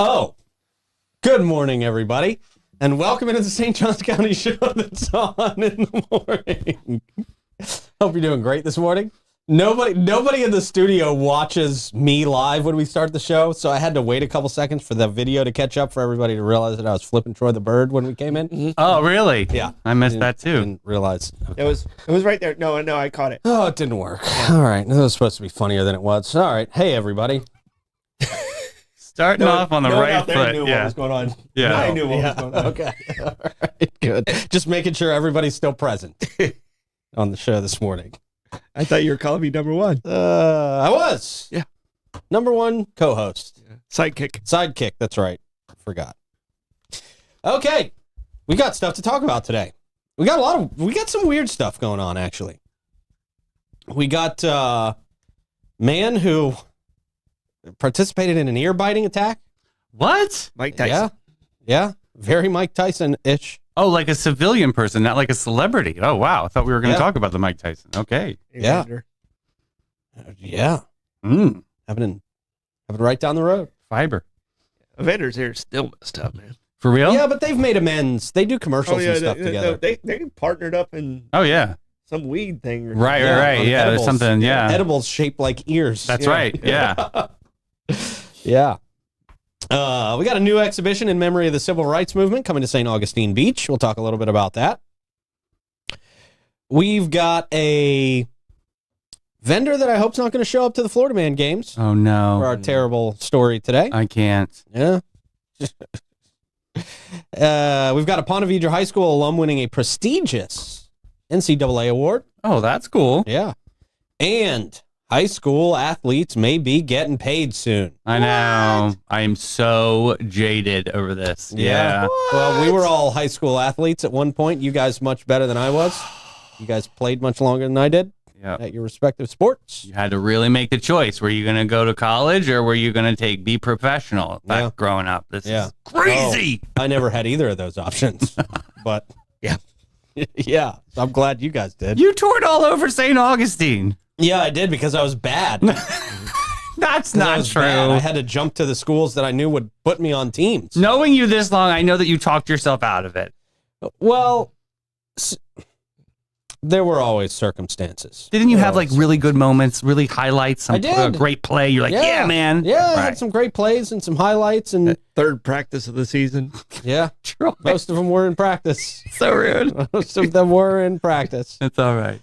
Oh, good morning, everybody, and welcome into the St. Johns County show that's on in the morning. Hope you're doing great this morning. Nobody in the studio watches me live when we start the show, so I had to wait a couple seconds for the video to catch up for everybody to realize that I was flipping Troy the bird when we came in. Mm-hmm. Oh, really? Yeah. I missed that too. Didn't realize. Okay. It was right there. No, I caught it. Oh, it didn't work. All right. That was supposed to be funnier than it was. All right. Hey, everybody. Starting off on the right foot. Knew what was going on. Yeah. I knew what was going on. Okay. All right. Good. Just making sure everybody's still present on the show this morning. I thought you were calling me number one. I was. Yeah. Number one co-host. Yeah. Sidekick. That's right. Forgot. Okay. We got stuff to talk about today. We got some weird stuff going on, actually. We got man who participated in an ear-biting attack. What? Mike Tyson. Yeah. Very Mike Tyson-ish. Oh, like a civilian person, not like a celebrity. Oh, wow. I thought we were going to talk about the Mike Tyson. Okay. Yeah. Yeah. Having it right down the road. Fiber. Evander's hair is still messed up, man. For real? Yeah, but they've made amends. They do commercials and stuff together. They partnered up in some weed thing. Right. Yeah, there's something, Edibles shaped like ears. That's right, yeah. Yeah. We got a new exhibition in memory of the Civil Rights Movement coming to St. Augustine Beach. We'll talk a little bit about that. We've got a vendor that I hope's not going to show up to the Florida Man games. Oh, no. For our terrible story today. I can't. Yeah. We've got a Ponte Vedra High School alum winning a prestigious NCAA award. Oh, that's cool. Yeah. And high school athletes may be getting paid soon. I know. I am so jaded over this. Yeah. Well, we were all high school athletes at one point. You guys much better than I was. You guys played much longer than I did at your respective sports. You had to really make the choice. Were you going to go to college or were you going to be professional back growing up? This is crazy. I never had either of those options. But yeah, I'm glad you guys did. You toured all over St. Augustine. Yeah, I did because I was bad. That's not true. Bad. I had to jump to the schools that I knew would put me on teams. Knowing you this long, I know that you talked yourself out of it. Well, there were always circumstances. Didn't you have really good moments, really highlights, some great play? You're like, yeah man. Yeah, I had some great plays and some highlights. And third practice of the season. Yeah, most of them were in practice. So rude. Most of them were in practice. It's all right.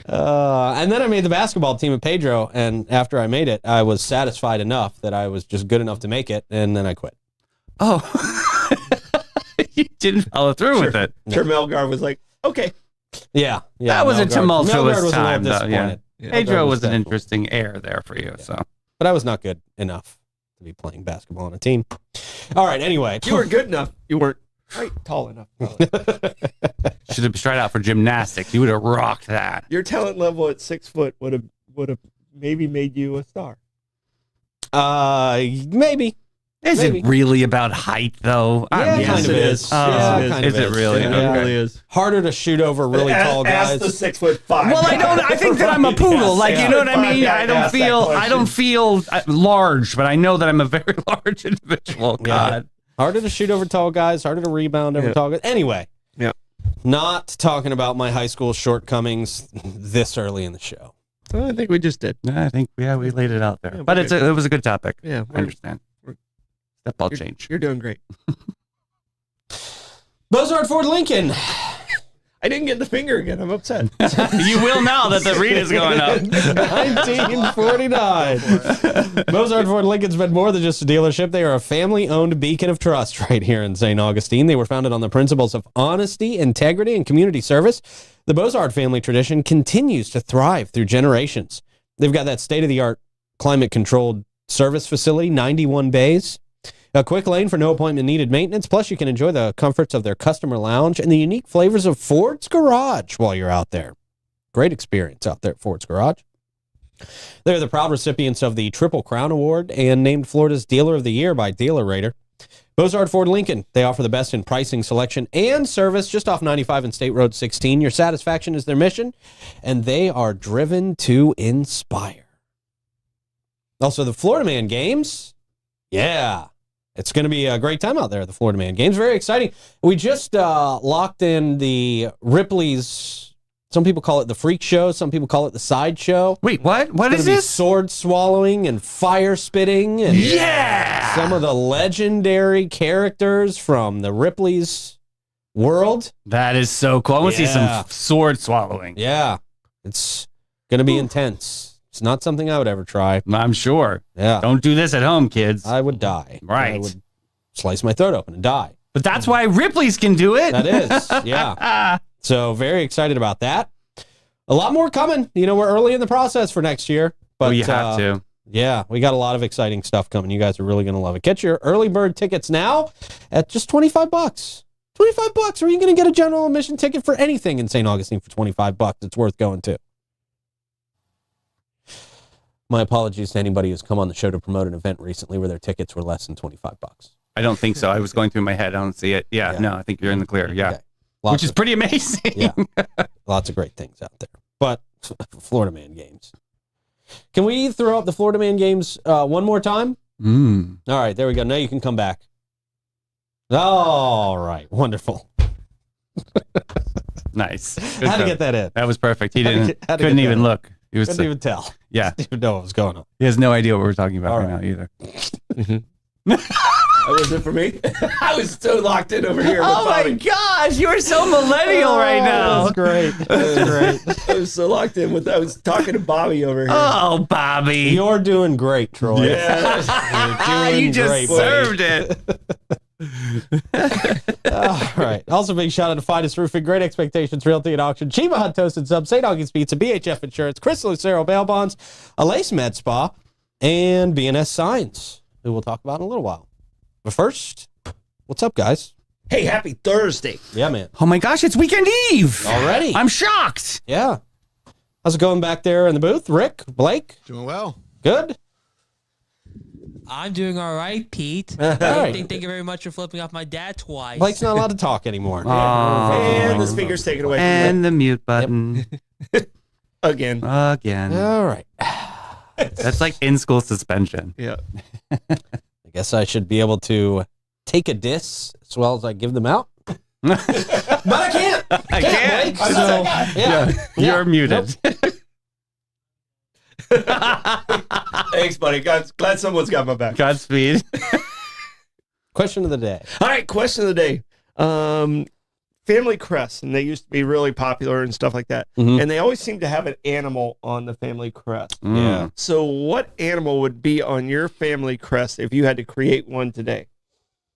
And then I made the basketball team at Pedro, and after I made it, I was satisfied enough that I was just good enough to make it, and then I quit. Oh. You didn't follow through with it. Sure, Melgar was like, okay. Yeah. That was a tumultuous was time, a little disappointed. Yeah. Pedro was an interesting air there for you, so. But I was not good enough to be playing basketball on a team. All right, anyway. You weren't good enough. You weren't tall enough. Should have tried out for gymnastics. You would have rocked that. Your talent level at 6 foot would have maybe made you a star. Maybe. Is it really about height, though? Yeah, kind of is. Is it really? It really is. Harder to shoot over really tall guys. Ask the 6'5". Well, I think that I'm a poodle. You know what I mean? I don't feel large, but I know that I'm a very large individual. God. Harder to shoot over tall guys, harder to rebound over tall guys. Anyway, yeah. Not talking about my high school shortcomings this early in the show. Well, I think we just did. I think we laid it out there. Yeah, but okay. it was a good topic. Yeah, I understand. Step ball change. You're doing great. Bozard Ford Lincoln. I didn't get the finger again. I'm upset. You will now that the read is going up. 1949. Bozard Ford Lincoln's been more than just a dealership. They are a family-owned beacon of trust right here in St. Augustine. They were founded on the principles of honesty, integrity, and community service. The Bozard family tradition continues to thrive through generations. They've got that state-of-the-art climate-controlled service facility, 91 bays, a quick lane for no appointment needed maintenance. Plus, you can enjoy the comforts of their customer lounge and the unique flavors of Ford's Garage while you're out there. Great experience out there at Ford's Garage. They're the proud recipients of the Triple Crown Award and named Florida's Dealer of the Year by Dealer Rater. Bozard Ford Lincoln. They offer the best in pricing, selection, and service just off 95 and State Road 16. Your satisfaction is their mission, and they are driven to inspire. Also, the Florida Man Games. Yeah. It's going to be a great time out there at the Florida Man Games. Very exciting. We just locked in the Ripley's, some people call it the freak show, some people call it the side show. Wait, what? What It's is gonna be this? sword swallowing and fire spitting and some of the legendary characters from the Ripley's world. That is so cool. I want to see Yeah. some sword swallowing. Yeah, it's going to be intense. It's not something I would ever try. I'm sure. Yeah, Don't do this at home, kids. I would die. Right. I would slice my throat open and die. But that's why Ripley's can do it. That is, yeah. So very excited about that. A lot more coming. You know, we're early in the process for next year. But you have to. Yeah, we got a lot of exciting stuff coming. You guys are really going to love it. Get your early bird tickets now at just $25. $25, or you going to get a general admission ticket for anything in St. Augustine for $25. It's worth going to. My apologies to anybody who's come on the show to promote an event recently where their tickets were less than $25. I don't think so. I was going through my head. I don't see it. Yeah. No, I think you're in the clear. Yeah. Okay. Lots Which is pretty amazing. Yeah. Lots of great things out there. But Florida Man Games. Can we throw up the Florida Man Games one more time? All right, there we go. Now you can come back. All right, wonderful. Nice. How to get that in? That was perfect. He How'd didn't. you get Couldn't that even in? look. He was. Couldn't even tell. Yeah. Didn't even know what was going on. He has no idea what we're talking about All right right. now either. That wasn't for me. I was so locked in over here. With Oh my Bobby. gosh, you are so millennial right now. That's great. That's great. I was so locked in with. I was talking to Bobby over here. Oh, Bobby. You're doing great, Troy. Yeah. You're doing You just great, buddy. served it. All right. Also, big shout out to Finest Roofing, Great Expectations Realty and Auction, Chiba Hot Toasted Sub, St. Augie's Pizza, BHF Insurance, Chris Lucero Bail Bonds, Alace Med Spa, and BNS Signs, who we'll talk about in a little while. But first, what's up, guys? Hey, happy Thursday. Yeah, man. Oh my gosh, it's weekend eve. Already? I'm shocked. Yeah. How's it going back there in the booth? Rick, Blake? Doing well. Good? I'm doing all right, Pete. All right. Thank you very much for flipping off my dad twice. Blake's not allowed to talk anymore. And the speaker's taken away from And the mute button me again. again. All right. That's like in-school suspension. Yeah. I guess I should be able to take a diss as well as I give them out. But I can't. I can't. Blake, so, yeah. You're muted. Thanks, buddy. Glad someone's got my back. Godspeed. Question of the day. All right, question of the day. Family crests, and they used to be really popular and stuff like that. Mhm. And they always seem to have an animal on the family crest. Yeah. So what animal would be on your family crest if you had to create one today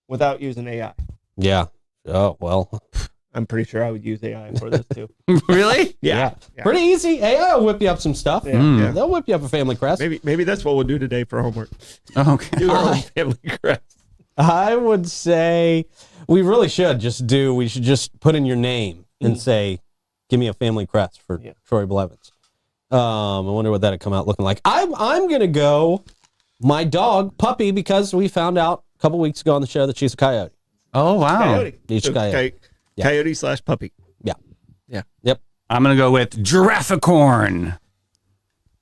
without using AI? Yeah. Oh, well. I'm pretty sure I would use AI for this too. Really? Yeah. Pretty easy. AI will whip you up some stuff. Yeah, yeah. They'll whip you up a family crest. Maybe that's what we'll do today for homework. Okay. Do our own family crest. I would say we really should we should just put in your name and say, give me a family crest for Troy Blevins. I wonder what that'd come out looking like. I'm going to go my dog, Puppy, because we found out a couple weeks ago on the show that she's a coyote. Oh, wow. Coyote. Each So coyote. Yeah. Coyote/puppy. Yeah. Yeah. Yep. I'm going to go with Girafficorn.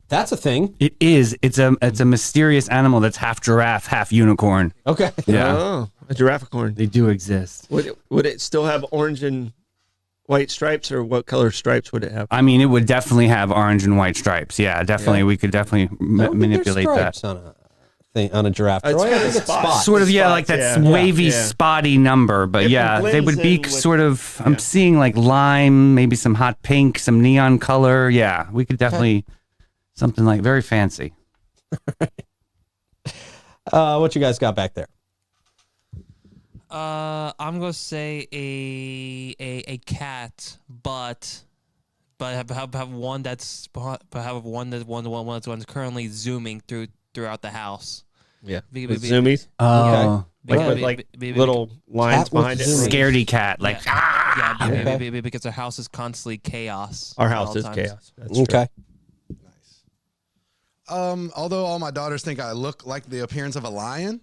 That's a thing. It is. It's a mysterious animal that's half giraffe, half unicorn. Okay. Yeah. Oh, a girafficorn. They do exist. Would it still have orange and white stripes, or what color stripes would it have? I mean, it would definitely have orange and white stripes. Yeah, definitely. Yeah. We could definitely I don't think manipulate there's that. stripes on a giraffe. It's Troy. I got think a it's spot. spots. Sort of, yeah, Spots, like that yeah. wavy, Yeah. spotty number. But It yeah, they blends would be in with- sort of, I'm yeah. seeing like lime, maybe some hot pink, some neon color. Yeah, we could definitely, something like very fancy. What you guys got back there? I'm gonna say a cat, but have one that's currently zooming throughout the house. Yeah. Be- With be- zoomies, Oh, be- like, be- with, like be- be- little lines Cat with behind it. zoomies. scaredy cat. Like, yeah, Okay. because our house is constantly chaos. Our at house all is times. chaos. That's true. Okay. Although all my daughters think I look like the appearance of a lion,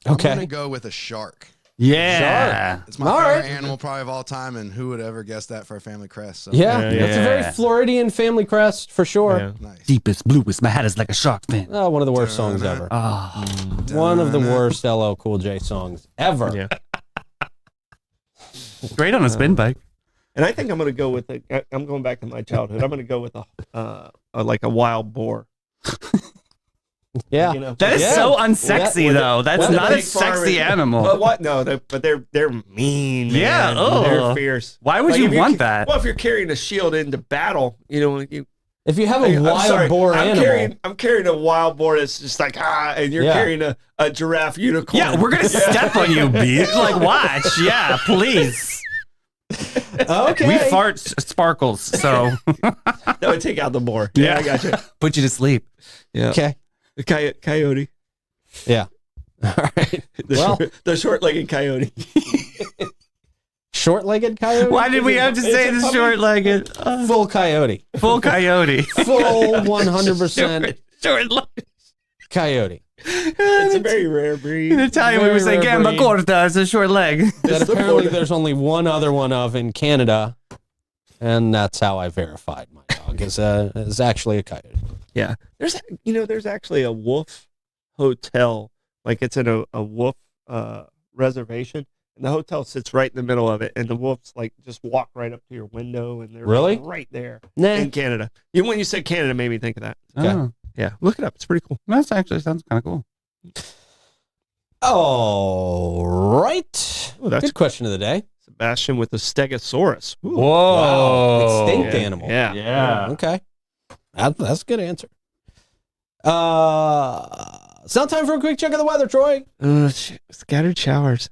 Okay. I'm gonna go with a shark. yeah. It's my All favorite right. animal probably of all time, and who would ever guess that for a family crest? So Yeah, Yeah, that's a very yeah. Floridian family crest for sure. Yeah. nice. Deepest, bluest, my hat is like a shark fin. Oh, one of the worst songs ever. Oh, One of the worst LL Cool J songs ever. Yeah. great on a spin bike. And I think I'm going to go with I'm going back to my childhood. I'm going to go with like a wild boar. Yeah. You know? That is Yeah. so unsexy, With though. That's with not a big farm sexy and- animal. But what? No, they're mean. Man. Yeah, ugh. They're fierce. Why would Like, you if you're want ca- that? Well, if you're carrying a shield into battle, you. If you have a I'm wild sorry, boar animal, I'm carrying a wild boar that's just like and you're Yeah. carrying a giraffe unicorn. Yeah, we're gonna step on you, bitch. Like, watch. Yeah, please. okay. We fart sparkles, so That would take out the boar. Yeah. I got you. put you to sleep. Yeah. Okay. The coyote. Yeah. All right. Well, The short-legged coyote. short-legged coyote. Why did we have to say the short-legged? Full coyote. Full coyote. Full 100% Short-legged. coyote. It's a very rare breed. In Italian, we would say Very rare gamba breed. corta. It's a short leg. That the apparently Florida- there's only one other one of in Canada, and that's how I verified my dog is actually a coyote. Yeah. There's actually a wolf hotel. Like it's in a wolf reservation. And the hotel sits right in the middle of it. And the wolves like just walk right up to your window and they're Really? right there Nah. in Canada. When you said Canada, made me think of that. Oh, Yeah. Look it up. It's pretty cool. that actually sounds kind of cool. All right. Oh, that's Good question of the day. Sebastian with the Stegosaurus. Ooh. Wow. Extinct Yeah. animal. Yeah. Yeah. Okay. That's a good answer. It's now time for a quick check of the weather, Troy. Scattered showers.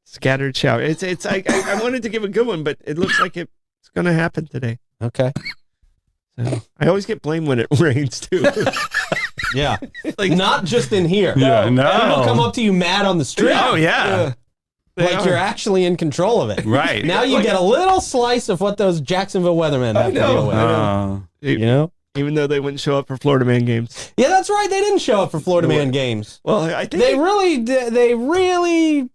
Scattered shower. It's I wanted to give a good one, but it looks like it's gonna happen today. Okay. So I always get blamed when it rains too. Yeah. Like Not just in here. Yeah, no. People come up to you mad on the street. Oh, yeah. Like you're actually in control of it. Right. Now you get a little slice of what those Jacksonville weathermen have to know. deal with. Oh. You know? Even though they wouldn't show up for Florida Man games. Yeah, that's right. They didn't show up for Florida Man games. Well, I think They really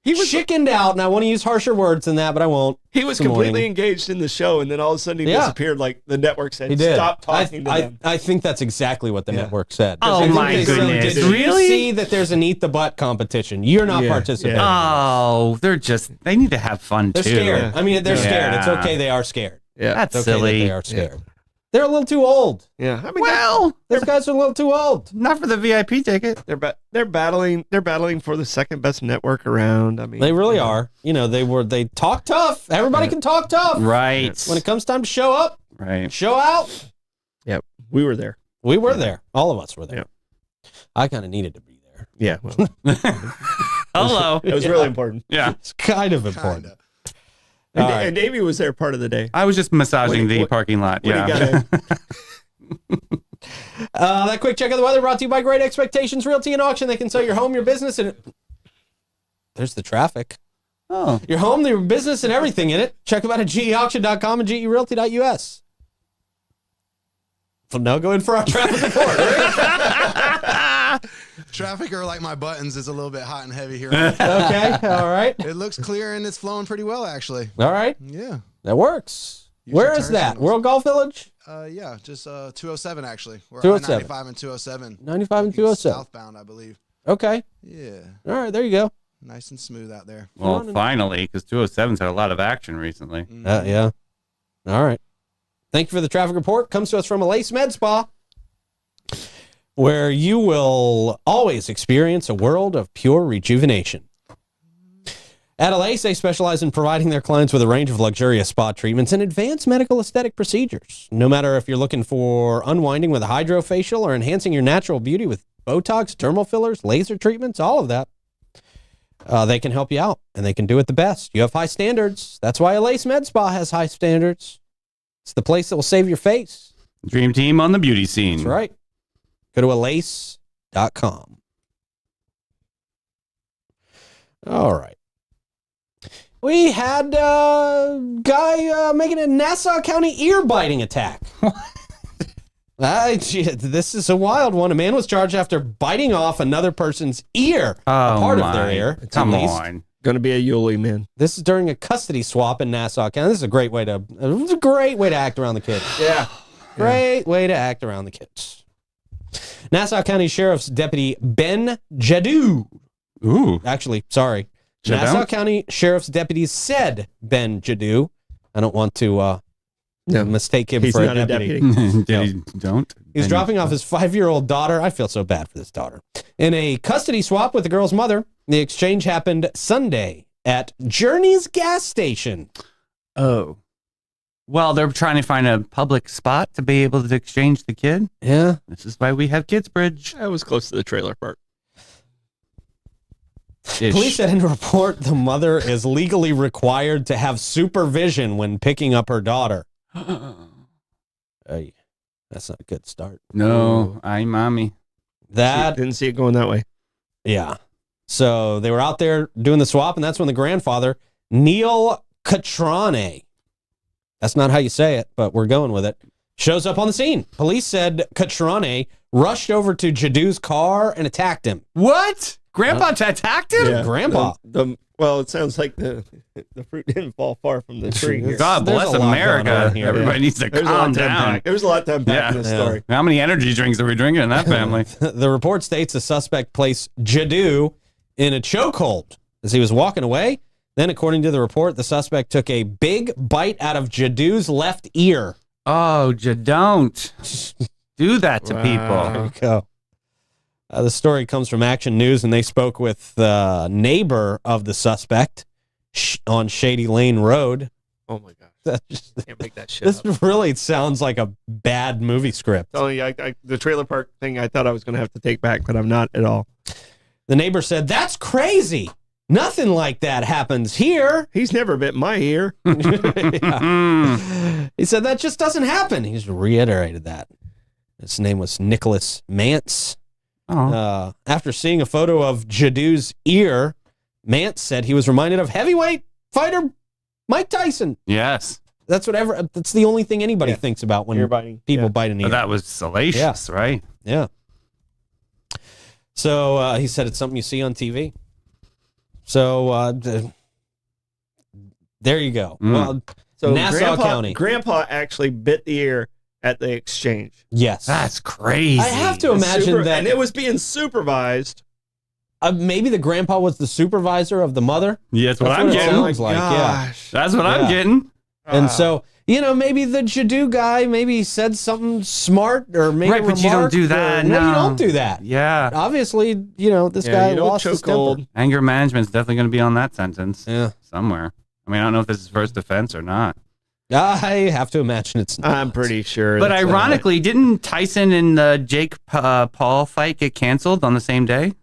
he was chickened out, and I want to use harsher words than that, but I won't. he was Good completely morning. engaged in the show, and then all of a sudden he Yeah. disappeared. Like the network said, He did. stop talking to I them. I think that's exactly what the Yeah. network said. Oh, I think my they said, goodness. Did you Really? see that there's an eat the butt competition? You're not Yeah, participating. yeah. Oh, they need to have fun, They're too. scared. I mean, they're Yeah. scared. It's okay. They are scared. Yeah, That's It's okay silly. that they are scared. They're a little too old. yeah. I mean, Well, Those guys are a little too old. not for the VIP ticket. they're battling for the second best network around. I mean, They really are. You know, they talk tough. Everybody can talk tough. Right. When it comes time to show up, Right. show out. Yeah, we were there. We were there. All of us were there. Yeah. I kind of needed to be there. Yeah, well, Hello. it was really important. Yeah. It's kind of important. Kinda. And, All right. and Davey was there part of the day. I was just massaging When he- the parking lot. When Yeah. he got That quick check of the weather brought to you by Great Expectations Realty and Auction. They can sell your home, your business, and there's the traffic. Oh. Your home, your business, and everything in it. Check them out at geauction.com and gerealty.us. So now go in for our traffic report. Traffic are like my buttons. It's a little bit hot and heavy here. Okay, all right. It looks clear and it's flowing pretty well, actually. All right, Yeah. that works. Use Where your is turn that? signals. World Golf Village? Yeah, just 207 actually. We're 207. 95 and 207. 95 and Looking 207. Southbound, I believe. Okay, Yeah. all right, there you go. Nice and smooth out there. Well, finally, because 207's had a lot of action recently. Yeah. All right. Thank you for the traffic report. Comes to us from Elise Med Spa, where you will always experience a world of pure rejuvenation. At Elise, they specialize in providing their clients with a range of luxurious spa treatments and advanced medical aesthetic procedures. No matter if you're looking for unwinding with a hydrofacial or enhancing your natural beauty with Botox, dermal fillers, laser treatments, all of that, they can help you out, and they can do it the best. You have high standards. That's why Elise Med Spa has high standards. It's the place that will save your face. Dream team on the beauty scene. That's right. Go to Elise.com. All right. We had a guy making a Nassau County ear biting attack. This is a wild one. A man was charged after biting off another person's ear, a part of their ear. Come on. Going to be a Yuli, man. This is during a custody swap in Nassau County. This is a great way to act around the kids. Yeah. Great way to act around the kids. Nassau County Sheriff's Deputy Ben Jadot. Ooh. Actually, sorry. Jadot? Nassau County Sheriff's deputies said Ben Jadot. I don't want to mistake him for a deputy. Don't. He was dropping off his 5-year-old daughter. I feel so bad for this daughter. In a custody swap with the girl's mother. The exchange happened Sunday at Journey's gas station. Oh. Well, they're trying to find a public spot to be able to exchange the kid. Yeah. This is why we have Kids Bridge. I was close to the trailer park. Police said in a report the mother is legally required to have supervision when picking up her daughter. Hey, that's not a good start. No, I'm mommy. Didn't see it going that way. Yeah. So they were out there doing the swap, and that's when the grandfather, Neil Catrone, that's not how you say it, but we're going with it, shows up on the scene. Police said Catrone rushed over to Jadot's car and attacked him. What? Grandpa attacked him? Yeah. Grandpa. Well, it sounds like the fruit didn't fall far from the tree here. God bless America. Everybody needs to calm down. There's a lot to unpack in this story. How many energy drinks are we drinking in that family? The report states the suspect placed Jadot in a chokehold as he was walking away. Then, according to the report, the suspect took a big bite out of Jadot's left ear. Oh, don't do that to people. There you go. The story comes from Action News, and they spoke with the neighbor of the suspect on Shady Lane Road. Oh, my gosh. Can't make that shit This up. really sounds like a bad movie script. Telling you, the trailer park thing I thought I was going to have to take back, but I'm not at all. The neighbor said, "That's crazy. Nothing like that happens here." He's never bit my ear. Yeah. He said, "That just doesn't happen." He just reiterated that. His name was Nicholas Mance. After seeing a photo of Jadot's ear, Mance said he was reminded of heavyweight fighter Mike Tyson. Yes. That's the only thing anybody thinks about when people bite an ear. But that was salacious, right? Yeah. So he said it's something you see on TV. So there you go. Well, So Nassau County. Grandpa actually bit the ear at the exchange. Yes. That's crazy. I have to imagine that. And it was being supervised. Maybe the grandpa was the supervisor of the mother. Yeah, that's what That's I'm what it getting. sounds like. Yeah. That's what I'm Yeah. getting. And so, maybe the Jadot guy maybe said something smart or maybe Right, but you don't do that. No, you No. don't do that. Yeah. Obviously, this guy lost his temper. Anger management's definitely going to be on that sentence. Yeah. Somewhere. I mean, I don't know if this is first offense or not. I have to imagine it's not. I'm pretty sure. But ironically, didn't Tyson and the Jake Paul fight get canceled on the same day?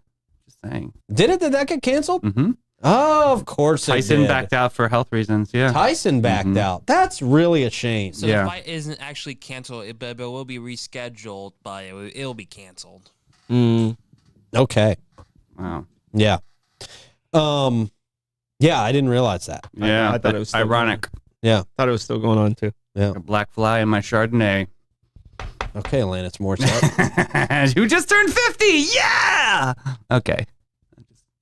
Just saying. Did that get canceled? Mm-hmm. Oh, of course Tyson it did. backed out for health reasons. Yeah. Tyson backed out. That's really a shame. So Yeah. the fight isn't actually canceled, but it will be rescheduled, but it'll be canceled. Okay. Wow. Yeah. Yeah, I didn't realize that. Yeah. I thought it was still ironic. Yeah. thought it was still going on too. Yeah. A black fly in my Chardonnay. Okay, Alanis Morissette. Who just turned 50? Yeah. Okay.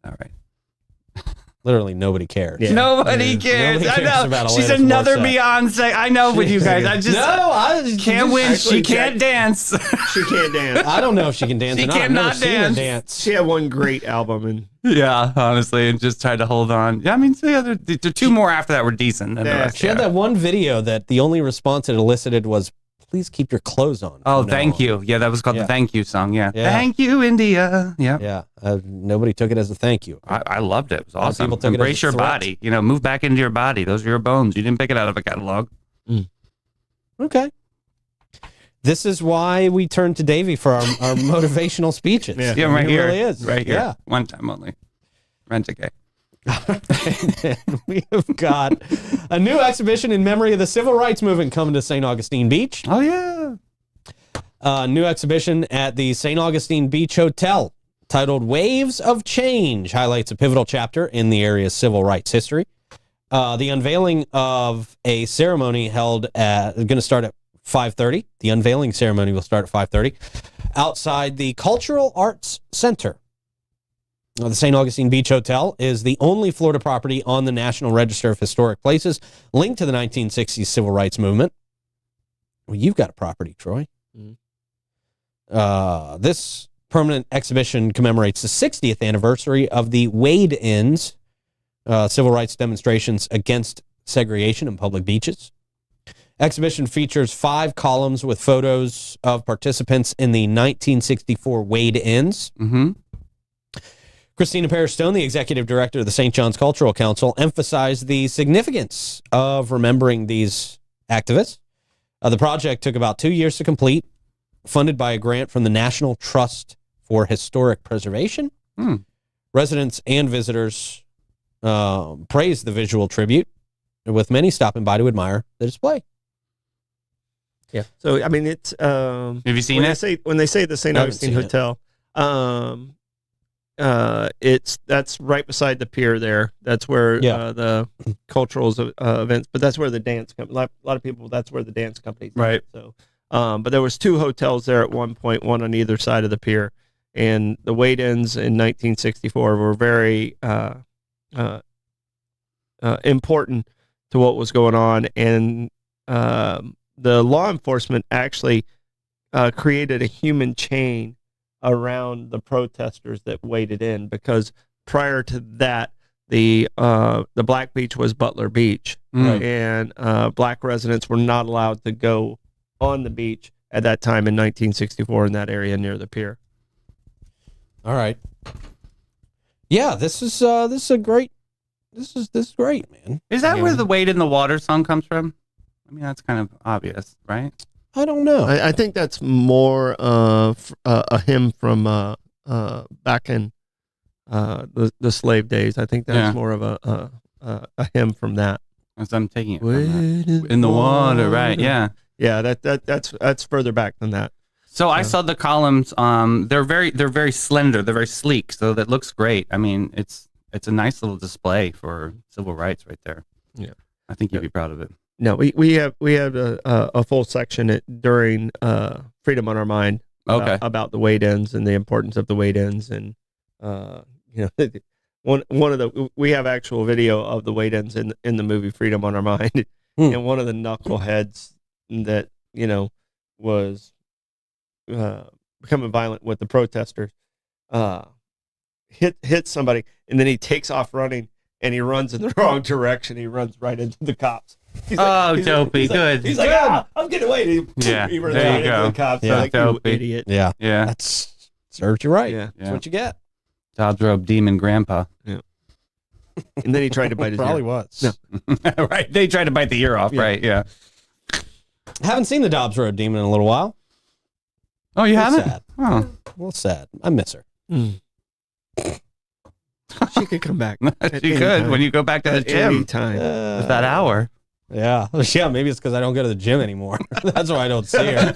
All right. Literally nobody cares. Yeah. Nobody cares. Nobody I cares know. about She's Alanis another Morissette. Beyonce. I know with you guys. I just I can't win. Actually, She can't dance. She can't dance. I don't know if she can dance She or not. I've never cannot seen her dance. dance. She had one great album, and Yeah, honestly, and just tried to hold on. Yeah, I mean, the other the two more after that were decent. Than the Yeah, rest, She had that one video that the only response it elicited was, "Please keep your clothes on." Oh, from now thank on." you. Yeah, that was called Yeah. the thank you song. Yeah. Yeah. Thank you, India. Yeah. Yeah, nobody took it as a thank you. I loved it. It was lot of awesome. people took it as Embrace a your threat. body. Move back into your body. Those are your bones. You didn't pick it out of a catalog. Okay. This is why we turn to Davey for our motivational speeches. Yeah. Yeah, right He here. really is. Right here. Yeah. One time only. Rent a gay. And we have got a new exhibition in memory of the civil rights movement coming to St. Augustine Beach. Oh, yeah. A new exhibition at the St. Augustine Beach Hotel titled Waves of Change highlights a pivotal chapter in the area's civil rights history. The unveiling of a ceremony held at, going to start at 5:30. The unveiling ceremony will start at 5:30 outside the Cultural Arts Center. The St. Augustine Beach Hotel is the only Florida property on the National Register of Historic Places linked to the 1960s civil rights movement. Well, you've got a property, Troy. This permanent exhibition commemorates the 60th anniversary of the Wade-Ins civil rights demonstrations against segregation in public beaches. Exhibition features 5 columns with photos of participants in the 1964 Wade-Ins. Mm-hmm. Christina Parris-Stone, the executive director of the St. John's Cultural Council, emphasized the significance of remembering these activists. The project took about 2 years to complete, funded by a grant from the National Trust for Historic Preservation. Residents and visitors praised the visual tribute, with many stopping by to admire the display. yeah. So I mean, it's Have you seen when it? when they say the St. I haven't Augustine seen it. Hotel, that's right beside the pier there. That's where Yeah. the cultural events, but that's where the dance company. A lot of people. That's where the dance companies. Right. So, but there was 2 hotels there at one point, one on either side of the pier, and the Wade-Ins in 1964 were very important to what was going on, and the law enforcement actually created a human chain around the protesters that waded in, because prior to that, the Black Beach was Butler Beach, and black residents were not allowed to go on the beach at that time in 1964 in that area near the pier. All right. Yeah, this is great. This is great, man. Is that where the Wade in the Water song comes from? I mean, that's kind of obvious, right? I don't know. I think that's more of a hymn from back in the slave days. I think that's Yeah. more of a hymn from that. As I'm taking it from that. In the water, right? Yeah. Yeah, that's further back than that. So I saw the columns. They're very slender. They're very sleek. So that looks great. I mean, it's a nice little display for civil rights right there. Yeah. I think you'd be proud of it. No, we have a full section during Freedom on Our Mind. Okay. About the Wade-Ins and the importance of the Wade-Ins, and one of the we have actual video of the Wade-Ins in the movie Freedom on Our Mind, and one of the knuckleheads that was becoming violent with the protesters hit somebody, and then he takes off running, and he runs in the wrong direction. He runs right into the cops. He's dopey, good. He's like, I'm getting away. Yeah, he runs there right you go. into the cops. Yeah. Like, you Dopey. idiot. Yeah. Yeah. That's served you right. Yeah. That's what you get. Dobbs robe demon grandpa. And then he tried to bite his Probably ear. was. No. Right. They tried to bite the ear off. Yeah. Right. Yeah. Haven't seen the Dobbs Road Demon in a little while. Oh, you That's haven't? sad. Oh. A little sad. I miss her. She could come back. She could when you go back to the gym. Anytime. It's that hour. Yeah. Yeah, maybe it's because I don't go to the gym anymore. That's why I don't see her.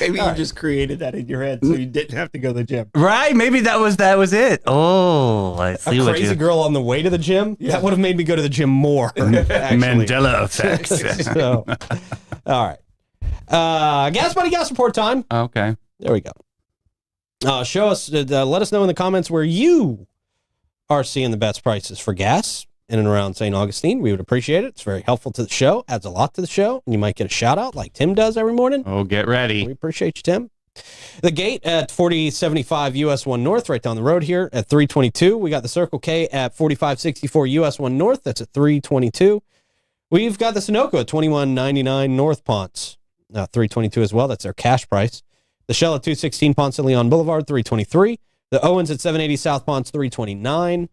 Maybe you just created that in your head so you didn't have to go to the gym. Right. Maybe that was it. Oh, I see A what crazy you. girl on the way to the gym? That would have made me go to the gym more. actually. Mandela effect. So, all right. Gas Buddy Gas Report time. Okay. There we go. Show us, let us know in the comments where you are seeing the best prices for gas in and around St. Augustine. We would appreciate it. It's very helpful to the show, adds a lot to the show, and you might get a shout out like Tim does every morning. Oh, get ready. We appreciate you, Tim. The gate at 4075 US 1 North, right down the road here at 322. We got the Circle K at 4564 US 1 North. That's at 322. We've got the Sunoco at 2199 North Ponce, 322 as well. That's their cash price. The Shell at 216 Ponce de Leon Boulevard, 323. The Owens at 780 South Ponce, 329.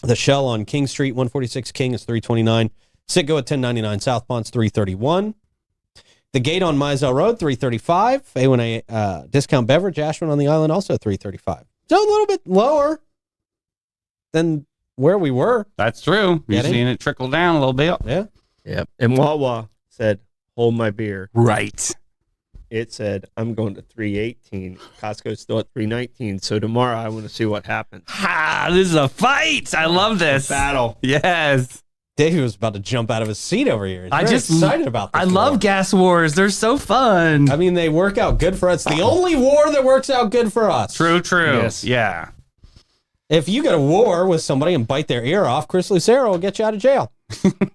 The Shell on King Street, 146 King is 329. Citgo at 1099 South Ponce, 331. The Gate on Mizell Road, 335. A1A Discount Beverage, Ashland on the Island, also 335. So a little bit lower than where we were. That's true. You're seeing it trickle down a little bit. Yeah. Yep. And Wawa said, hold my beer. Right. It said, I'm going to 318. Costco's still at 319. So tomorrow I want to see what happens. Ha! This is a fight. I love this. Battle. Yes. Davey was about to jump out of his seat over here. He's I very just excited about this. I love war. gas wars. They're so fun. I mean, they work out good for us. The only war that works out good for us. True. Yes. Yeah. If you get a war with somebody and bite their ear off, Chris Lucero will get you out of jail.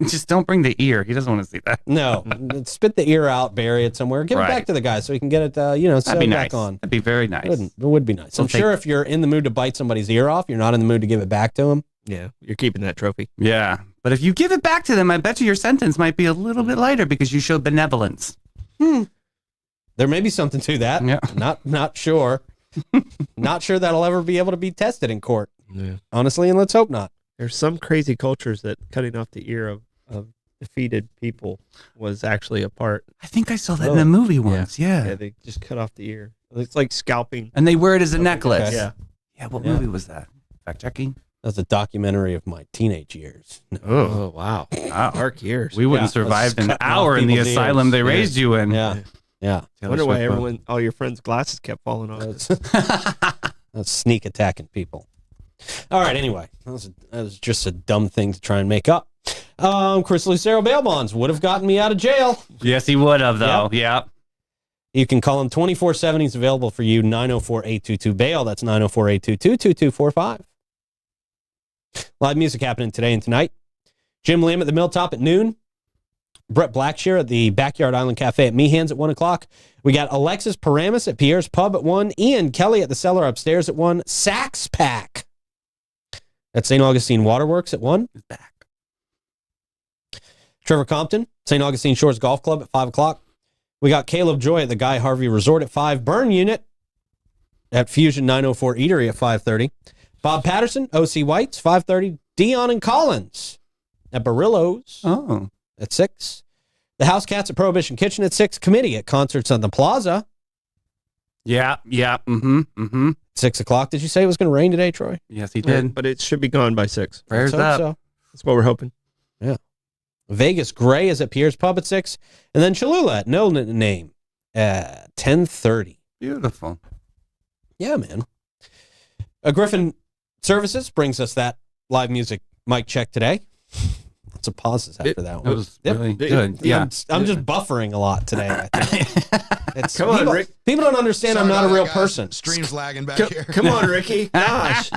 Just don't bring the ear. He doesn't want to see that. No, spit the ear out, bury it somewhere, give it Right. back to the guy so he can get it, That'd be sewed nice. back on. That'd be very nice. It would be nice. I'm We'll sure if you're in the mood to bite somebody's ear off, you're not in the mood to give it back to him. Yeah, you're keeping that trophy. Yeah. But if you give it back to them, I bet you your sentence might be a little bit lighter because you showed benevolence. There may be something to that. Yeah. Not sure. Not sure that'll ever be able to be tested in court. Yeah. Honestly, and let's hope not. There's some crazy cultures that cutting off the ear of defeated people was actually a part. I think I saw that in Really? a movie once. Yeah. Yeah, they just cut off the ear. It's like scalping. And they wear it as a necklace. Okay. Yeah. Yeah. What Yeah. movie was that? Fact checking. That's a documentary of my teenage years. Oh, wow. Wow. Dark years. We wouldn't Yeah, survive let's an cut off hour in the people's asylum ears. they Yeah. raised you in. Yeah. Yeah. I Taylor wonder why Swift everyone, all your friends' glasses kept falling off. That's sneak attacking people. All right. Anyway, that was just a dumb thing to try and make up. Chris Lucero bail bonds would have gotten me out of jail. Yes, he would have, though. Yeah. You can call him 24/7. He's available for you. 904-822-BAIL. That's 904-822-2245. Live music happening today and tonight. Jim Lim at the Milltop at noon. Brett Blackshear at the Backyard Island Cafe at Meehan's at 1 o'clock. We got Alexis Paramus at Pierre's Pub at 1. Ian Kelly at the Cellar upstairs at 1. Sax Pack at St. Augustine Waterworks at 1. Back. Trevor Compton, St. Augustine Shores Golf Club at 5 o'clock. We got Caleb Joy at the Guy Harvey Resort at 5. Burn Unit at Fusion 904 Eatery at 5:30. Bob Patterson, OC White's, 5:30. Dion and Collins at Barillo's Oh. at 6. The House Cats at Prohibition Kitchen at 6. Committee at Concerts on the Plaza Yeah. Yeah. Mm-hmm. Mm-hmm. 6 o'clock. Did you say it was going to rain today, Troy? Yes, he did. But it should be gone by 6. Prayers Let's hope up. so. That's what we're hoping. Vegas Gray is at Pierre's Pub at 6. And then Cholula at No Name at 10:30. Beautiful. Yeah, man. Griffin Services brings us that live music mic check today. Lots of pauses after that It one. was Yep. really good. Yeah. I'm just buffering a lot today. I think. It's, Come on, people, Rick. People don't understand I'm Sorry not a about real that, guys. person. Stream's lagging back here. Come on, Ricky. Gosh.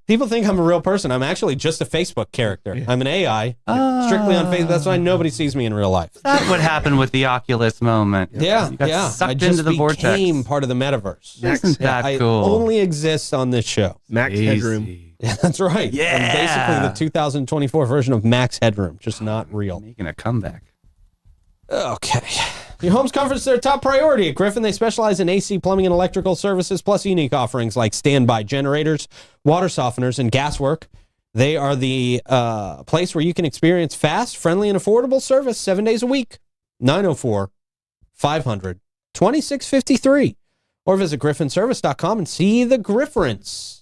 People think I'm a real person. I'm actually just a Facebook character. I'm an AI, strictly on Facebook. That's why nobody sees me in real life. That's what happened with the Oculus moment. Yeah, You got yeah. sucked I just into the became vortex. part of the metaverse. Isn't that I cool? only exist on this show. Max Headroom. Easy. Yeah, that's right. Yeah. I'm basically the 2024 version of Max Headroom, just not real. Making a comeback. Okay. Your home's comfort is their top priority at Griffin. They specialize in AC, plumbing, and electrical services, plus unique offerings like standby generators, water softeners, and gas work. They are the place where you can experience fast, friendly, and affordable service 7 days a week. 904-500-2653. Or visit griffinservice.com and see the Grifference.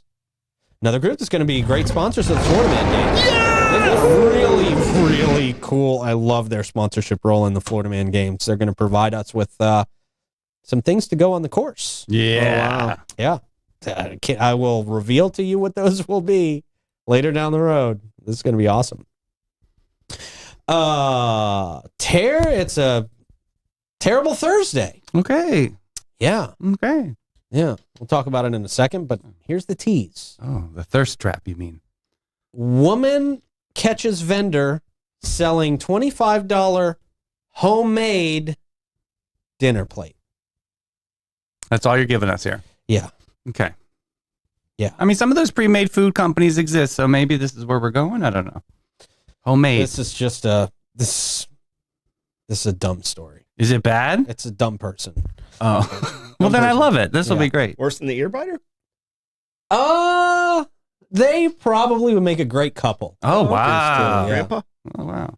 Another group that's going to be great sponsors of the Florida Man Games. They're really, really cool. I love their sponsorship role in the Florida Man Games. They're going to provide us with some things to go on the course. Yeah. Yeah. I will reveal to you what those will be later down the road. This is going to be awesome. It's a terrible Thursday. Okay. Yeah. Okay. Yeah, we'll talk about it in a second, but here's the tease. Oh, the thirst trap, you mean? Woman catches vendor selling $25 homemade dinner plate. That's all you're giving us here. Yeah. Okay. Yeah. I mean, some of those pre-made food companies exist, so maybe this is where we're going. I don't know. Homemade. This is just this is a dumb story. Is it bad? It's a dumb person. Oh. Well, then I love it. This will be great. Worse than the ear biter? They probably would make a great couple. Oh, wow. Yeah. Grandpa? Oh, wow.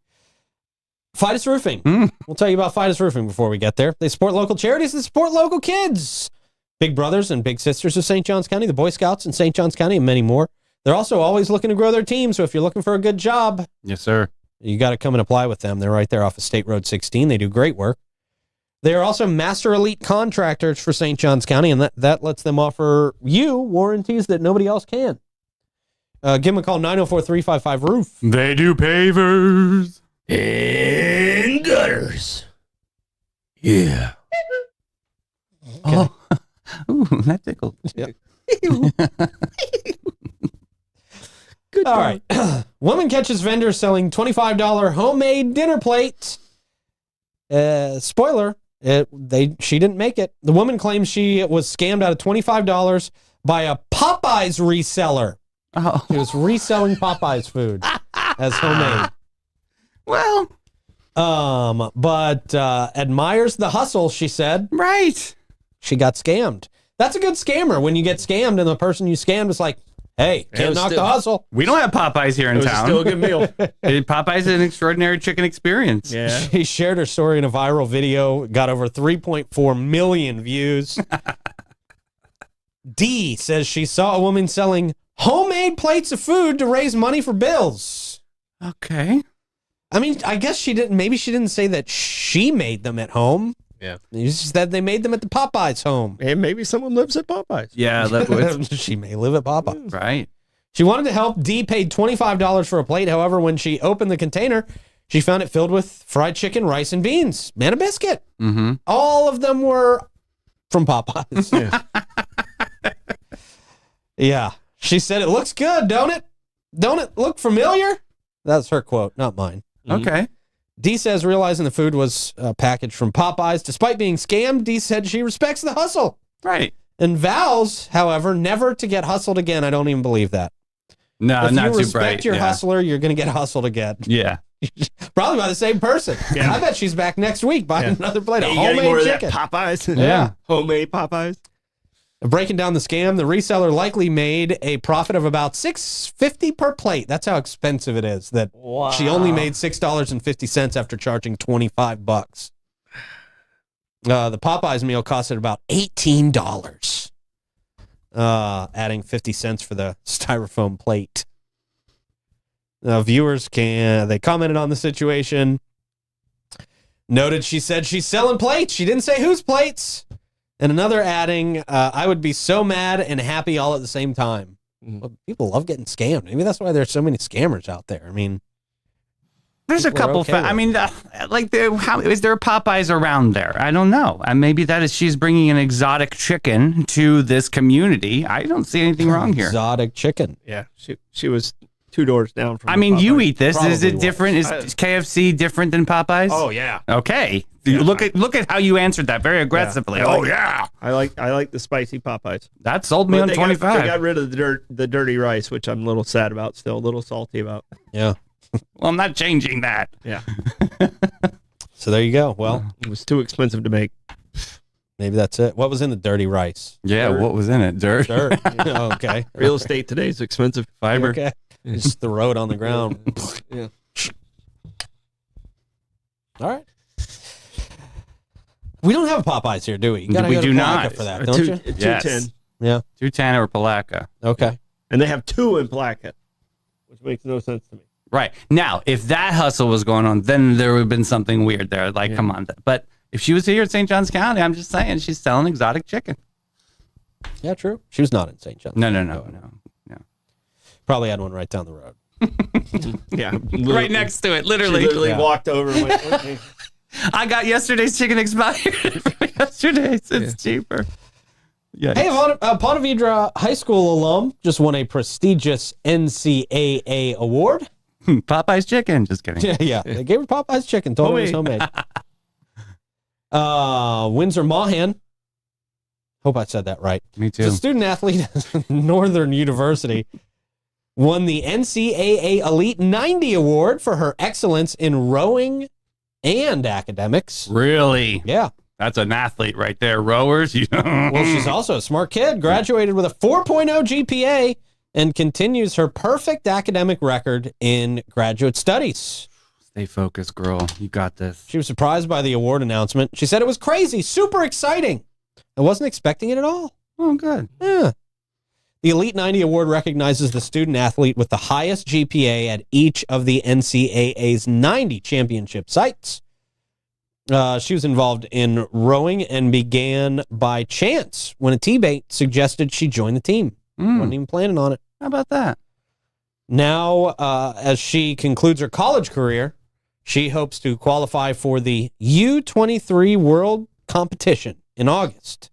Fidus Roofing. Mm. We'll tell you about Fidus Roofing before we get there. They support local charities. They support local kids. Big brothers and big sisters of St. Johns County, the Boy Scouts in St. Johns County, and many more. They're also always looking to grow their team, so if you're looking for a good job, Yes, sir. you got to come and apply with them. They're right there off of State Road 16. They do great work. They are also master elite contractors for St. Johns County, and that lets them offer you warranties that nobody else can. Give them a call, 904-355-ROOF. They do pavers. And gutters. Yeah. Oh. Ooh, that tickled. Good All right. Woman catches vendor selling $25 homemade dinner plate. Spoiler, she didn't make it. The woman claims she was scammed out of $25 by a Popeyes reseller. Oh. She was reselling Popeyes food as homemade. Well, But admires the hustle, she said. right. She got scammed. That's a good scammer when you get scammed and the person you scammed is like, hey, can't knock the hustle. We don't have Popeyes here in town. Still a good meal. Popeyes is an extraordinary chicken experience. Yeah. She shared her story in a viral video, got over 3.4 million views. D says she saw a woman selling homemade plates of food to raise money for bills. Okay. I mean, I guess maybe she didn't say that she made them at home. Yeah. She said they made them at the Popeyes home. And maybe someone lives at Popeyes. Yeah, that was She may live at Popeyes. right. She wanted to help. D paid $25 for a plate. However, when she opened the container, she found it filled with fried chicken, rice, and beans, and a biscuit. Mm-hmm. All of them were from Popeyes. Yeah. Yeah. She said, it looks good, don't it? Don't it look familiar? That's her quote, not mine. Okay. D says realizing the food was packaged from Popeyes, despite being scammed, D said she respects the hustle Right. and vows, however, never to get hustled again. I don't even believe that. No, If not you too respect bright. your yeah. hustler, you're going to get hustled again. Yeah. Probably by the same person. Yeah. I bet she's back next week buying another plate of You got any more homemade of that chicken. Popeyes? Yeah. Homemade Popeyes? Breaking down the scam, the reseller likely made a profit of about $6.50 per plate. That's how expensive it is. That she only made $6.50 after charging $25. The Popeyes meal costed about $18. Adding 50 cents for the styrofoam plate. Viewers they commented on the situation. Noted she said she's selling plates. She didn't say whose plates. And another adding, I would be so mad and happy all at the same time. Well, people love getting scammed. Maybe that's why there's so many scammers out there. I mean, There's a people are couple. okay with I it. mean, how is there Popeyes around there? I don't know. Maybe that is she's bringing an exotic chicken to this community. I don't see anything wrong here. exotic chicken. Yeah. She was 2 doors down from I mean, you eat this. Is Probably it different? Is KFC different than Popeyes? Oh, yeah. Okay. Look at how you answered that very aggressively. Yeah. Oh yeah. I like the spicy Popeyes. That sold me But on they 25. got rid of the dirty rice, which I'm a little sad about still, a little salty about. Yeah. Well, I'm not changing that. Yeah. So there you go. Well, It was too expensive to make. maybe that's it. What was in the dirty rice? Yeah, Dirt. what was in it? Dirt. Dirt. Oh, okay. Real estate today is expensive. Fiber. Okay. Just throw it on the ground. Yeah. All right. We don't have Popeyes here, do we? You gotta We go to do Palatka not. for that, don't you? 210. Yeah. 210 or Palatka. Okay. And they have 2 in Palatka, which makes no sense to me. Right. Now, if that hustle was going on, then there would have been something weird there. Like, come on. But if she was here at St. Johns County, I'm just saying she's selling exotic chicken. Yeah, true. She was not in St. John's. No. Probably had one right down the road. Yeah. Right next to it, She literally. literally Yeah. walked over and went, okay. I got yesterday's chicken expired from yesterday's. It's cheaper. Yeah. Hey, Ponte Vedra High School alum just won a prestigious NCAA award. Popeye's chicken. Just kidding. Yeah. They gave her Popeye's chicken. Told her it was homemade. Windsor Mahan. Hope I said that right. Me too. The student athlete at Northern University won the NCAA Elite 90 Award for her excellence in rowing and academics. Really? Yeah. That's an athlete right there. Rowers. Well, she's also a smart kid, graduated with a 4.0 GPA, and continues her perfect academic record in graduate studies. Stay focused, girl. You got this. She was surprised by the award announcement. She said it was crazy, super exciting. I wasn't expecting it at all. Oh, good. Yeah. The Elite 90 Award recognizes the student athlete with the highest GPA at each of the NCAA's 90 championship sites. She was involved in rowing and began by chance when a teammate suggested she join the team. Wasn't even planning on it. How about that? Now, as she concludes her college career, she hopes to qualify for the U23 World Competition in August,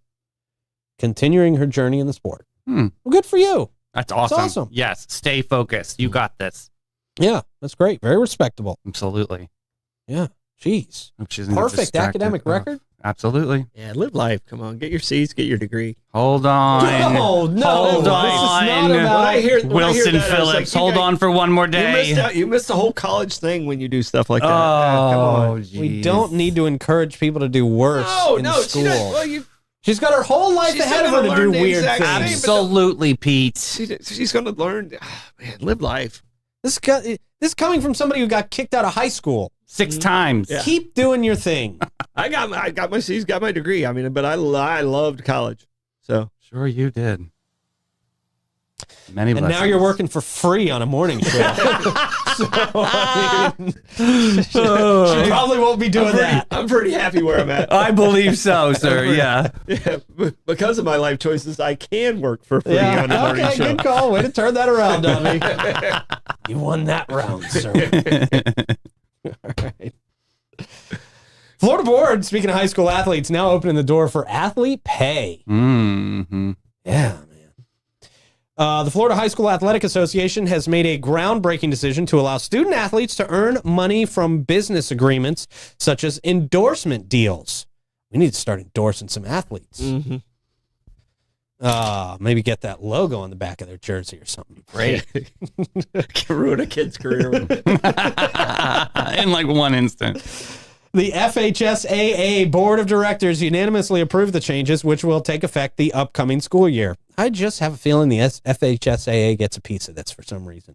continuing her journey in the sport. Well, good for you. That's awesome. That's awesome. Yes. Stay focused. You got this. Yeah, that's great. Very respectable. Absolutely. Yeah. Jeez. Hope she doesn't get Perfect distracted. academic record. Absolutely. Yeah, live life. Come on, get your C's, get your degree. Hold on. No, no. Hold This is on. not about- Wilson that, I was Phillips, like, hold on for one more You day. missed out. You missed the whole college thing when you do stuff like that. Oh, Come on. We geez. don't need to encourage people to do worse in school. She's got her whole life She's ahead of still her to gonna do learn the weird exact things. same, but Absolutely, Pete. She's going to learn. Man, live life. This is coming from somebody who got kicked out of high school. 6 times. Yeah. Keep doing your thing. I got my C's, got my degree. I mean, but I loved college. So Sure you did. Many And blessings. now you're working for free on a morning show. So, I mean, she probably won't be doing that. I'm pretty happy where I'm at. I believe so, sir. Yeah. Yeah, because of my life choices, I can work for free on a morning Okay, show. good call. Way to turn that around, Dummy. You won that round, sir. All right. Florida Board, speaking of high school athletes, now opening the door for athlete pay. Mm-hmm. Yeah, man. The Florida High School Athletic Association has made a groundbreaking decision to allow student athletes to earn money from business agreements, such as endorsement deals. We need to start endorsing some athletes. Mm-hmm. Maybe get that logo on the back of their jersey or something. Great. Can ruin a kid's career. In like one instant. The FHSAA Board of Directors unanimously approved the changes, which will take effect the upcoming school year. I just have a feeling the FHSAA gets a piece of this for some reason.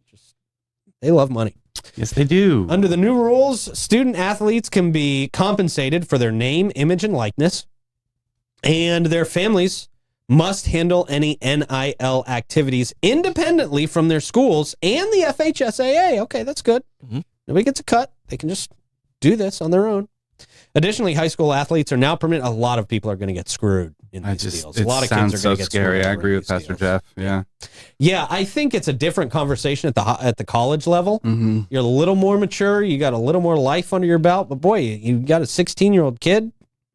They love money. Yes, they do. Under the new rules, student athletes can be compensated for their name, image, and likeness, and their families must handle any NIL activities independently from their schools and the FHSAA. Okay, that's good. Mm-hmm. Nobody gets a cut. They can just do this on their own. Additionally, high school athletes are now permitted. A lot of people are going to get screwed in these deals. A lot of kids are going to get scary. screwed I over agree in with these Pastor deals. Jeff. Yeah. Yeah, I think it's a different conversation at the college level. Mm-hmm. You're a little more mature. You got a little more life under your belt. But boy, you got a 16-year-old kid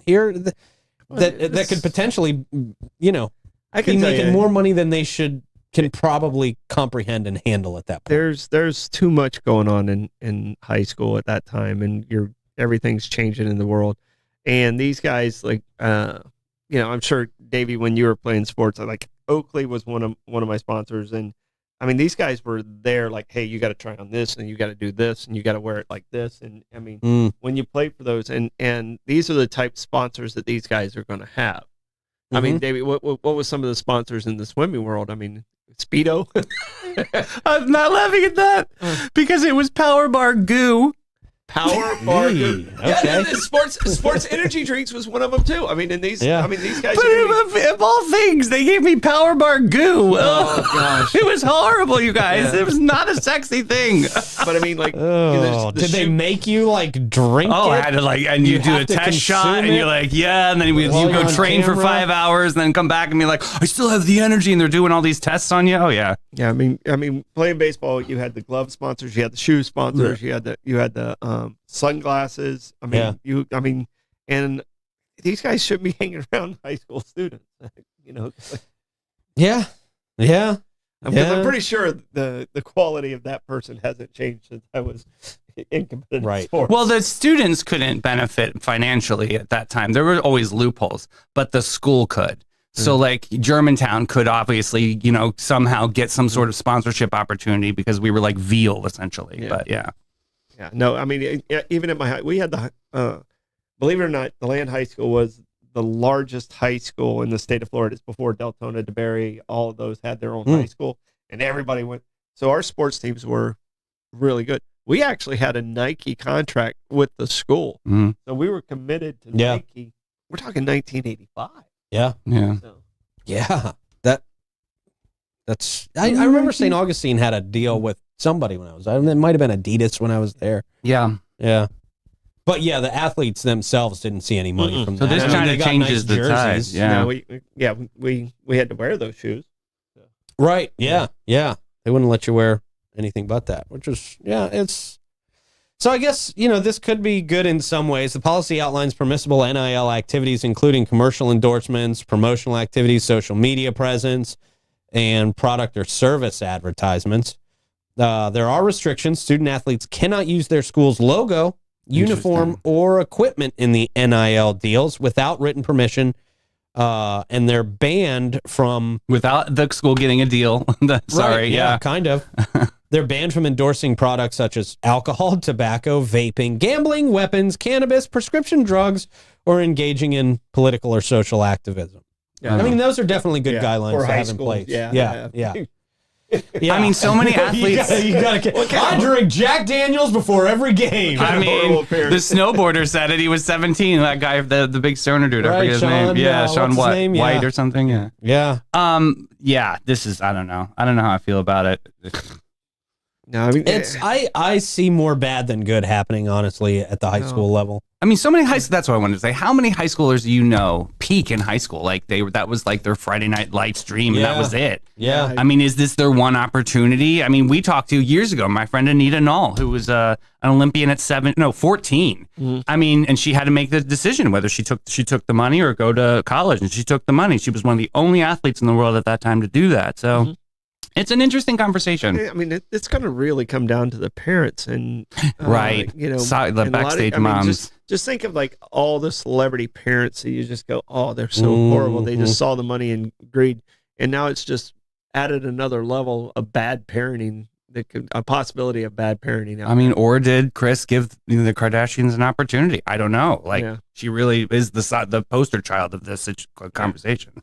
here that could potentially, I be can tell making you, more money than they can probably comprehend and handle at that point. there's too much going on in high school at that time, and everything's changing in the world. And these guys, like, I'm sure, Davey, when you were playing sports, like Oakley was one of my sponsors, and I mean, these guys were there, like, hey, you got to try on this, and you got to do this, and you got to wear it like this, and I mean, when you play for those, and these are the type of sponsors that these guys are going to have. I mean, Davey, what was some of the sponsors in the swimming world? I mean, Speedo. I'm not laughing at that because it was Power Bar Goo. Power Bar. Okay. Yeah, sports energy drinks was one of them too. I mean, and these guys. But of all things, they gave me Power Bar Goo. Oh gosh, it was horrible, you guys. It was not a sexy thing. but I mean, like, did they make you like drink? Oh, it? I had to and you do have a to test shot, consume and it you're like, yeah, and then you while you're go on train for camera? 5 hours, and then come back and be like, I still have the energy, and they're doing all these tests on you. Oh yeah, yeah. I mean, playing baseball, you had the glove sponsors, you had the shoe sponsors, you had the sunglasses. I mean, and these guys shouldn't be hanging around high school students. You know, Yeah. Yeah. because I'm pretty sure the quality of that person hasn't changed since I was in competitive Right. sports. Well, the students couldn't benefit financially at that time. There were always loopholes, but the school could. So like Germantown could obviously, somehow get some sort of sponsorship opportunity because we were like Veal essentially. Yeah. But yeah. Yeah, no, I mean, even at my high, we had believe it or not, the Land High School was the largest high school in the state of Florida. It's before Deltona, DeBerry, all of those had their own high school, and everybody went. So our sports teams were really good. We actually had a Nike contract with the school, so we were committed to Nike. We're talking 1985. Yeah. Yeah. So. Yeah. That's. I remember St. Augustine had a deal with somebody when I was. It might have been Adidas when I was there. Yeah. Yeah. But yeah, the athletes themselves didn't see any money from So that. this kind of changes the tide. Yeah. No, we had to wear those shoes. Right. Yeah. Yeah. They wouldn't let you wear anything but that, which is, it's. So I guess, this could be good in some ways. The policy outlines permissible NIL activities, including commercial endorsements, promotional activities, social media presence, and product or service advertisements. There are restrictions. Student athletes cannot use their school's logo, uniform, or equipment in the NIL deals without written permission. And they're banned from... Without the school getting a deal. Sorry, right, yeah, kind of. They're banned from endorsing products such as alcohol, tobacco, vaping, gambling, weapons, cannabis, prescription drugs, or engaging in political or social activism. Yeah. I mean, those are definitely good guidelines For to high have in schools, place. yeah. Yeah. I mean, so many athletes. you gotta get. I drink Jack Daniels before every game. I mean, the snowboarder said it. He was 17. That guy, the big stoner dude. I Right, forget his name. Sean, Yeah, what's Sean his White, name? Yeah. White or something. Yeah. Yeah. Yeah. This is. I don't know. I don't know how I feel about it. No, I mean, It's I see more bad than good happening, honestly, at the high school level. I mean, so many high. That's what I wanted to say. How many high schoolers do you know peak in high school? Like that was like their Friday night lights dream, and that was it. Yeah. I mean, is this their one opportunity? I mean, we talked to years ago, my friend Anita Knoll, who was an Olympian at 14. I mean, and she had to make the decision whether she took the money or go to college, and she took the money. She was one of the only athletes in the world at that time to do that. So it's an interesting conversation. I mean, it's going to really come down to the parents and right. The backstage moms. Just think of like all the celebrity parents that you just go, oh, they're so horrible. They just saw the money and greed, and now it's just added another level of bad parenting. A possibility of bad parenting. I mean, or did Kris give the Kardashians an opportunity? I don't know. Like she really is the poster child of this conversation.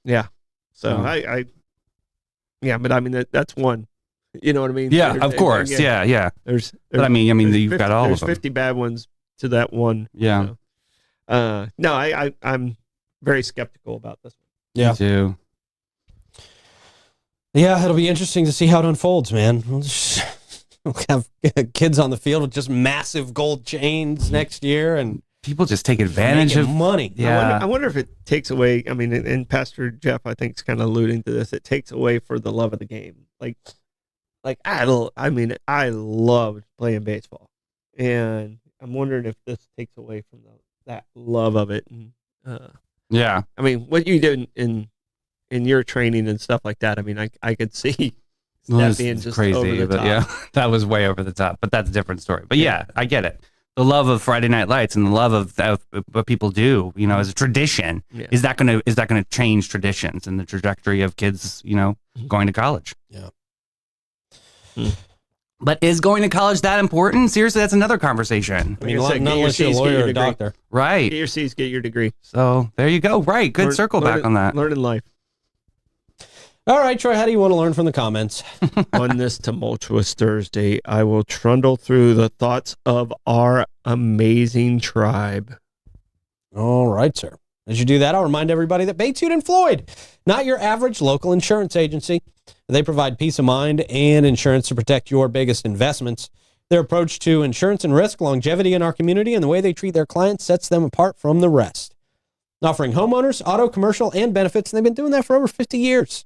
Yeah. So but I mean that's one. You know what I mean? Yeah, of course. Again, yeah. There's but I mean, you've 50, got all there's of them. 50 bad ones to that one. Yeah. So. No, I'm very skeptical about this one. Yeah. Me too. Yeah, it'll be interesting to see how it unfolds, man. We'll have kids on the field with just massive gold chains next year, and people just take advantage of money. Yeah. I wonder if it takes away. I mean, and Pastor Jeff, I think, is kind of alluding to this. It takes away for the love of the game. Like I loved playing baseball, and I'm wondering if this takes away from that love of it. And, yeah. I mean, what you did in your training and stuff like that. I mean, I could see that being just crazy, over the but top. yeah, that was way over the top. But that's a different story. But yeah, I get it. The love of Friday Night Lights and the love of what people do, as a tradition, is that gonna change traditions and the trajectory of kids, going to college? Yeah. But is going to college that important? Seriously, that's another conversation. I mean, not unless you're a lawyer or a doctor. Right. Get your C's, get your degree. So there you go. Right. Good circle back on that. Learn in life. All right, Troy, how do you want to learn from the comments? On this tumultuous Thursday, I will trundle through the thoughts of our amazing tribe. All right, sir. As you do that, I'll remind everybody that Bates, Hughes & Floyd, not your average local insurance agency. They provide peace of mind and insurance to protect your biggest investments. Their approach to insurance and risk, longevity in our community, and the way they treat their clients sets them apart from the rest. Offering homeowners, auto, commercial, and benefits, and they've been doing that for over 50 years.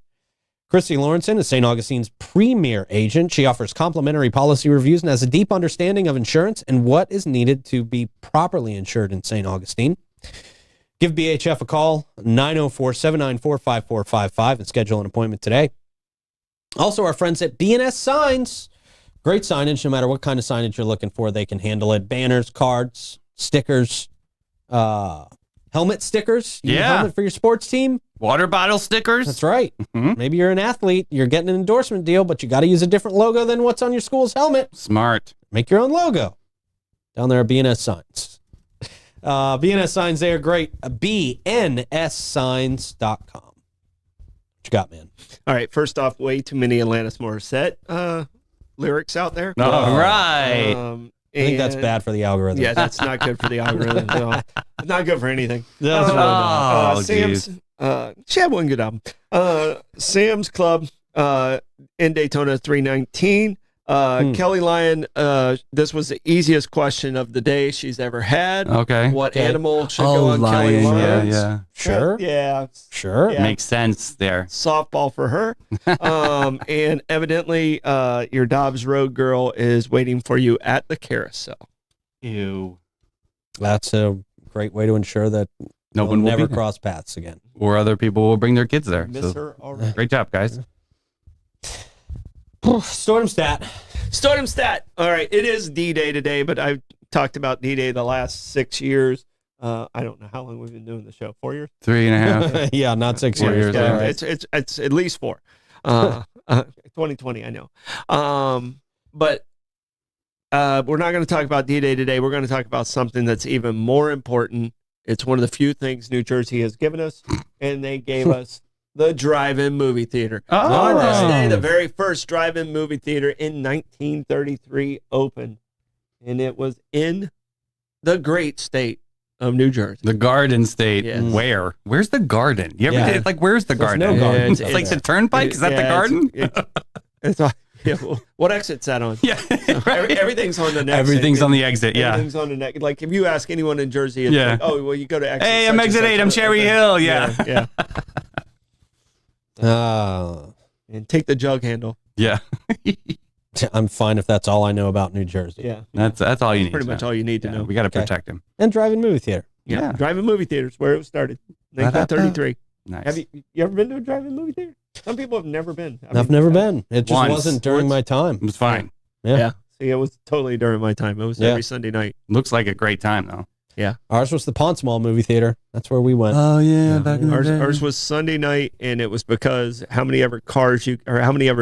Christy Lawrenson is St. Augustine's premier agent. She offers complimentary policy reviews and has a deep understanding of insurance and what is needed to be properly insured in St. Augustine. Give BHF a call, 904-794-5455, and schedule an appointment today. Also, our friends at B&S Signs. Great signage, no matter what kind of signage you're looking for, they can handle it. Banners, cards, stickers, helmet stickers. You need a Yeah. helmet for your sports team? Water bottle stickers. That's right. Mhm. Maybe you're an athlete, you're getting an endorsement deal, but you got to use a different logo than what's on your school's helmet. Smart. Make your own logo. Down there at B&S Signs. B&S Signs, they are great. BNSsigns.com. What you got, man? All right. First off, way too many Alanis Morissette lyrics out there. All right. I think that's and- bad for the algorithm. Yeah, that's not good for the algorithm. No, it's not good for anything. That's really not. Oh, Sam's, she had one good album. Sam's Club in Daytona 319. Kelly Lyon, this was the easiest question of the day she's ever had. Okay. What Okay. animal should go on Kelly lion. Yeah, Lyons? yeah. Sure. Yeah. Sure. Yeah. Makes sense there. Softball for her. And evidently, your Dobbs Road girl is waiting for you at the carousel. Ew. That's a great way to ensure that No we'll one will never be there. cross paths again. Or other people will bring their kids there. Miss So, her already. great job, guys. Stordom stat. Stardom stat. All right, it is D-Day today, but I've talked about D-Day the last 6 years. I don't know how long we've been doing the show. 4 years? 3.5. Yeah, not 6 4 years. years, Yeah, yeah. right. It's at least 4. 2020, I know. But we're not going to talk about D-Day today. We're going to talk about something that's even more important. It's one of the few things New Jersey has given us, and they gave us the drive-in movie theater. On this day, the very first drive-in movie theater in 1933 opened, and it was in the great state of New Jersey. The Garden State. Yes. Where? Where's the garden? You ever Yeah. did, like, where's the There's garden? no garden. It's like the turnpike? Is that the Yeah, garden? What exit's that on? Yeah. Right. Everything's on the next. Everything's on the exit. Yeah. Everything's on the next. Like if you ask anyone in Jersey, it's Yeah. like, oh, well, you go to exit. Hey, such I'm and exit such. 8. I'm Cherry Okay. Hill. Yeah. Yeah. Uh, And take the jug handle. Yeah. I'm fine if that's all I know about New Jersey. Yeah. That's all you need. Pretty to much know. all you need to Yeah, know. we got to Okay. protect him. And drive-in movie theater. Yeah. Drive-in movie theaters where it started. 1933. Nice. Have you ever been to a drive-in movie theater? Some people have never been. I've never been. It just Once. wasn't during my time. It was fine. Yeah. Yeah. See, it was totally during my time. It was Yeah. every Sunday night. Looks like a great time though. Ours was the Ponce Mall movie theater. That's where we went. Oh yeah, back in Ours was Sunday night, and it was because how many ever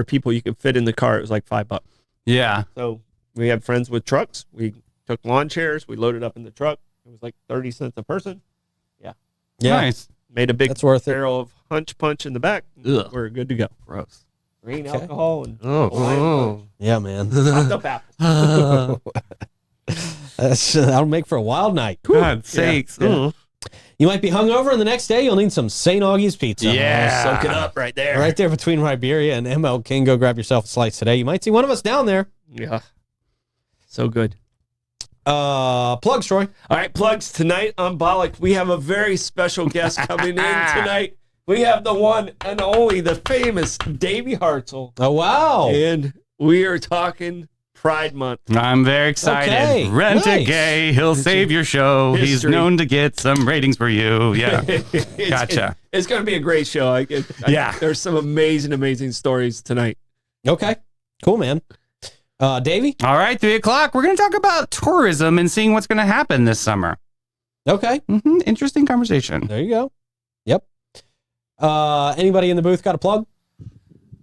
people you could fit in the car. It was like $5. Yeah. So we had friends with trucks. We took lawn chairs. We loaded up in the truck. It was like 30 cents a person. Yeah, Nice. Made a big that's worth it. barrel of Hunch Punch in the back. Ugh. We're good to go. Gross. Green Okay. alcohol and Oh. Yeah, man. chopped up apples. That'll make for a wild night. God sakes. Yeah. You might be hungover, and the next day you'll need some St. Augie's pizza. Yeah. Soak it up right there. Right there between Riberia and ML King. Go grab yourself a slice today. You might see one of us down there. Yeah. So good. Plugs, Troy. All right, plugs tonight on Bollock. We have a very special guest coming in tonight. We have the one and only, the famous Davey Hartzell. Oh, wow. And we are talking Pride Month. I'm very excited. Okay, Rent nice. a gay. He'll save your show. He's History. known to get some ratings for you. Yeah. It's- Gotcha. It's going to be a great show. Yeah. There's some amazing stories tonight. Okay. Cool, man. Davey? All right, 3:00. We're going to talk about tourism and seeing what's going to happen this summer. Okay. Interesting conversation. There you go. Yep. Anybody in the booth got a plug?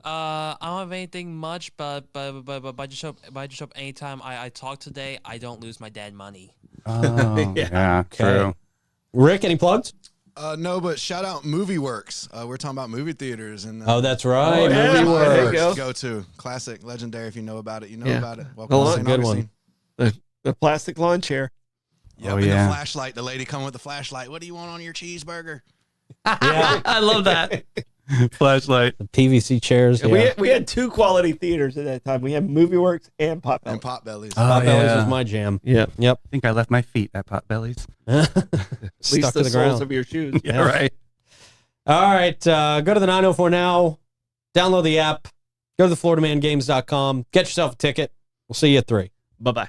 I don't have anything much, but by just up anytime I talk today, I don't lose my dead money. Oh, yeah, true. Rick, any plugs? No, but shout out Movie Works. We're talking about movie theaters and Oh, that's right. Oh, yeah. Movie There you Works. go. go to classic, legendary. If you know about it, you know Yeah. about it. Welcome Well, to that's St. a good Augustine. The plastic lawn chair. Yep, Oh, and yeah. the flashlight. The lady coming with the flashlight. What do you want on your cheeseburger? Yeah. I love that. Flashlight. The PVC chairs. Yeah. We had two quality theaters at that time. We had Movie Works and Pop. And Potbellies. Potbellies was my jam. Yeah. Yep. I think I left my feet at Potbellies. At Stuck least to the the soles ground. of your shoes. Yeah, right. All right. Go to the 904 now. Download the app. Go to the FloridaManGames.com. Get yourself a ticket. We'll see you at 3. Bye-bye.